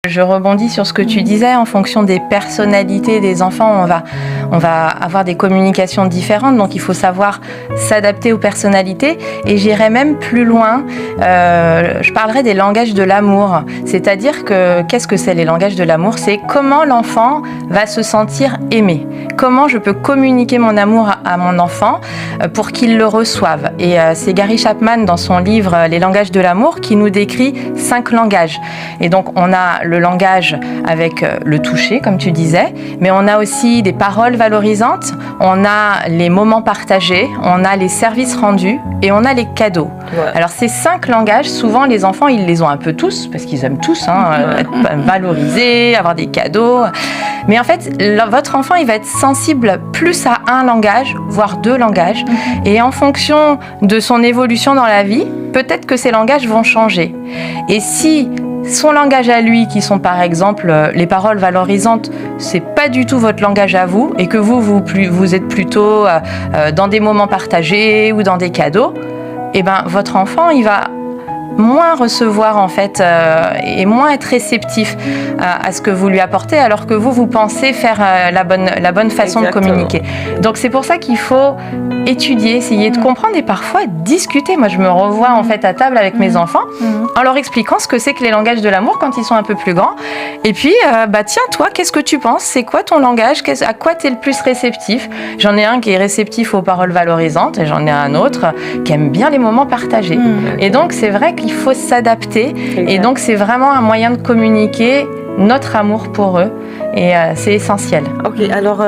Je rebondis sur ce que tu disais, en fonction des personnalités des enfants, on va avoir des communications différentes, donc il faut savoir s'adapter aux personnalités. Et j'irai même plus loin, je parlerai des langages de l'amour. C'est-à-dire que, qu'est-ce que c'est les langages de l'amour? C'est comment l'enfant va se sentir aimé. Comment je peux communiquer mon amour à mon enfant pour qu'il le reçoive. Et c'est Gary Chapman, dans son livre Les langages de l'amour, qui nous décrit 5 langages. Et donc on a le langage avec le toucher, comme tu disais, mais on a aussi des paroles valorisantes, on a les moments partagés, on a les services rendus et on a les cadeaux. Ouais. Alors ces 5 langages, souvent les enfants, ils les ont un peu tous, parce qu'ils aiment tous être valorisés, avoir des cadeaux. Mais en fait, votre enfant, il va être sensible plus à un langage, voire 2 langages. Et en fonction de son évolution dans la vie, peut-être que ces langages vont changer. Et si son langage à lui, qui sont par exemple les paroles valorisantes, c'est pas du tout votre langage à vous, et que vous êtes plutôt dans des moments partagés ou dans des cadeaux, et ben votre enfant, il va moins recevoir en fait et moins être réceptif à ce que vous lui apportez, alors que vous pensez faire la bonne façon de communiquer. Donc c'est pour ça qu'il faut étudier, essayer de comprendre et parfois discuter. Moi je me revois en fait à table avec mes enfants en leur expliquant ce que c'est que les langages de l'amour quand ils sont un peu plus grands. Et puis tiens, toi, qu'est-ce que tu penses? C'est quoi ton langage? À quoi tu es le plus réceptif? J'en ai un qui est réceptif aux paroles valorisantes et j'en ai un autre qui aime bien les moments partagés. Et donc c'est vrai qu'il faut s'adapter. Et donc c'est vraiment un moyen de communiquer notre amour pour eux et c'est essentiel. Ok, alors